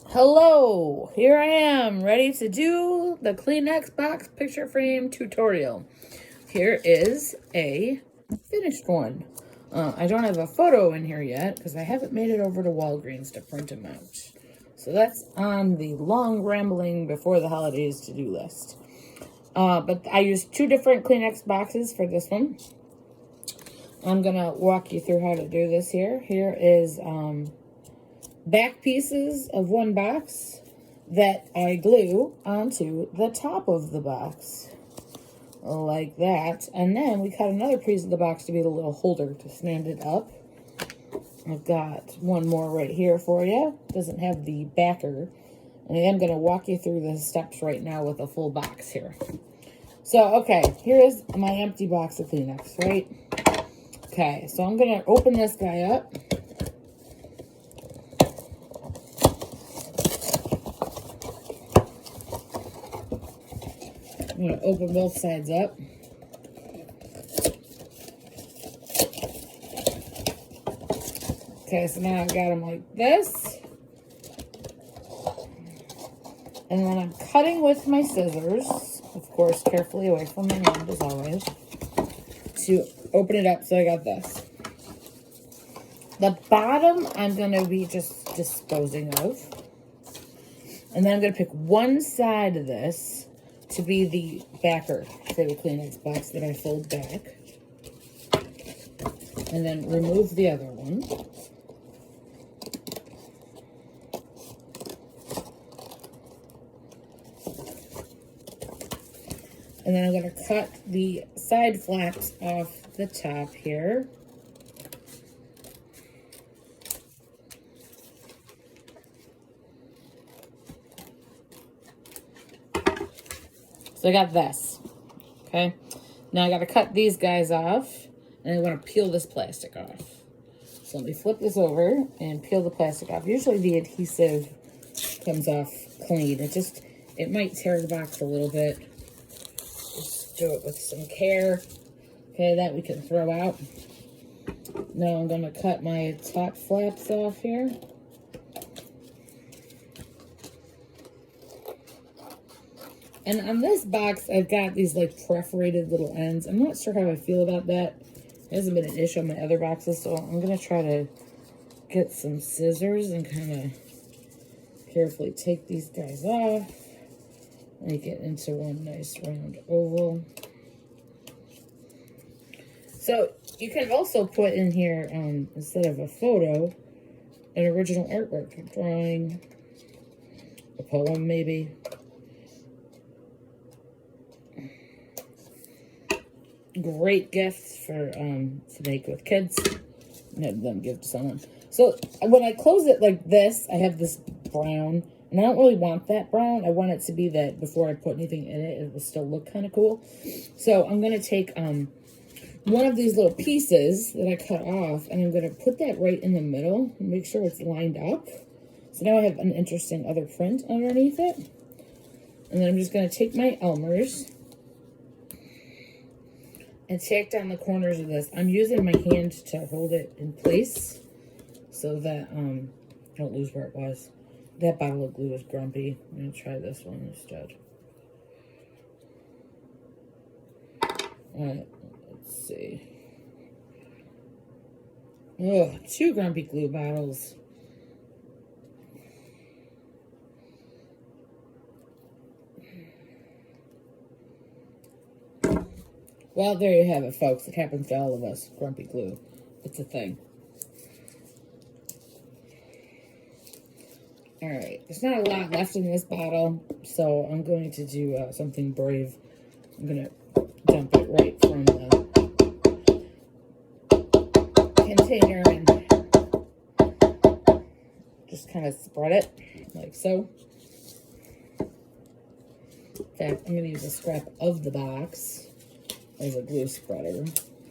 Hello, here I am, ready to do the Kleenex box picture frame tutorial. Here is a finished one. I don't have a photo in here yet because I haven't made it over to Walgreens to print them out. So that's on the long rambling before the holidays to-do list. But I used two different Kleenex boxes for this one. I'm gonna walk you through how to do this here. Here is back pieces of one box that I glue onto the top of the box like that, and then we cut another piece of the box to be the little holder to stand it up. I've got one more right here for you. Doesn't have the backer, and I am going to walk you through the steps right now with a full box here. So okay, here is my empty box of Kleenex, right? Okay, so I'm going to open this guy up. I'm going to open both sides up. Okay, so now I've got them like this. And then I'm cutting with my scissors, of course, carefully away from my hand as always, to open it up. So I got this. The bottom I'm going to be just disposing of. And then I'm going to pick one side of this to be the backer for the Kleenex box that I fold back. And then remove the other one. And then I'm going to cut the side flaps off the top here. So I got this, okay? Now I got to cut these guys off, and I want to peel this plastic off. So let me flip this over and peel the plastic off. Usually the adhesive comes off clean. It might tear the box a little bit. Just do it with some care. Okay, that we can throw out. Now I'm going to cut my top flaps off here. And on this box, I've got these like perforated little ends. I'm not sure how I feel about that. It hasn't been an issue on my other boxes, so I'm going to try to get some scissors and kind of carefully take these guys off. Make it into one nice round oval. So you can also put in here, instead of a photo, an original artwork, a drawing, a poem maybe. Great gifts for to make with kids and have them give to someone. So when I close it like this, I have this brown, and I don't really want that brown. I want it to be that before I put anything in it, it will still look kind of cool. So I'm going to take one of these little pieces that I cut off, and I'm going to put that right in the middle and make sure it's lined up. So now I have an interesting other print underneath it. And then I'm just going to take my Elmer's and take down the corners of this. I'm using my hand to hold it in place so that I don't lose where it was. That bottle of glue is grumpy. I'm going to try this one instead. Alright, let's see. Oh, 2 grumpy glue bottles. Well, there you have it, folks. It happens to all of us. Grumpy glue. It's a thing. Alright, there's not a lot left in this bottle, so I'm going to do something brave. I'm going to dump it right from the container and just kind of spread it, like so. In fact, I'm going to use a scrap of the box as a glue spreader.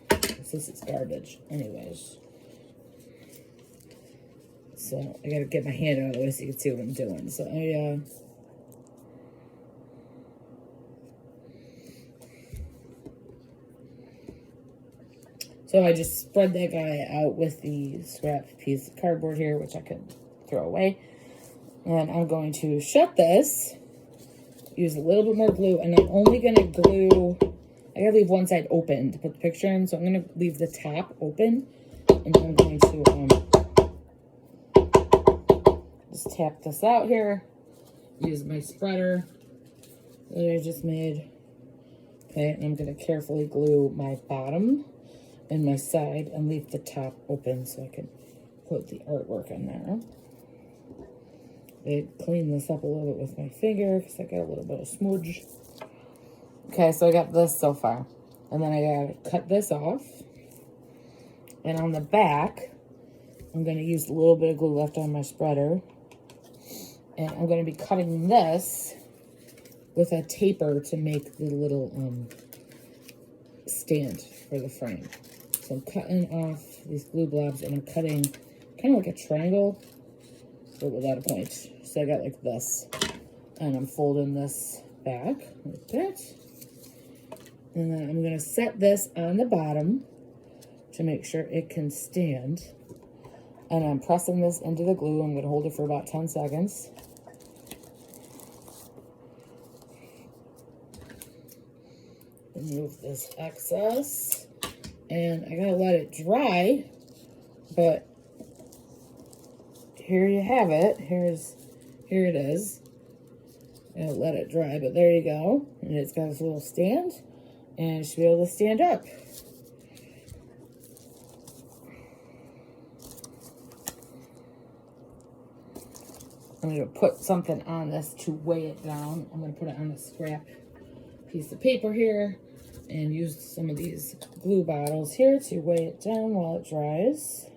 This is garbage anyways. So I gotta get my hand out of the way so you can see what I'm doing. So I just spread that guy out with the scrap piece of cardboard here, which I could throw away. And I'm going to shut this, use a little bit more glue, and I'm only going to glue, I gotta leave one side open to put the picture in, so I'm going to leave the top open, and I'm going to just tap this out here, use my spreader that I just made. Okay, and I'm going to carefully glue my bottom and my side and leave the top open so I can put the artwork in there. I clean this up a little bit with my finger because I got a little bit of smudge. Okay, so I got this so far. And then I gotta cut this off. And on the back, I'm gonna use a little bit of glue left on my spreader. And I'm gonna be cutting this with a taper to make the little stand for the frame. So I'm cutting off these glue blobs and I'm cutting kind of like a triangle, but without a point. So I got like this. And I'm folding this back like that. And then I'm gonna set this on the bottom to make sure it can stand. And I'm pressing this into the glue. I'm gonna hold it for about 10 seconds. Remove this excess. And I gotta let it dry, but here you have it. Here it is. I'm gonna let it dry, but there you go. And it's got this little stand, and it should be able to stand up. I'm gonna put something on this to weigh it down. I'm gonna put it on a scrap piece of paper here and use some of these glue bottles here to weigh it down while it dries.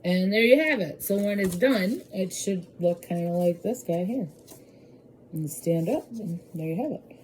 And there you have it. So when it's done, it should look kind of like this guy here. And stand up, and there you have it.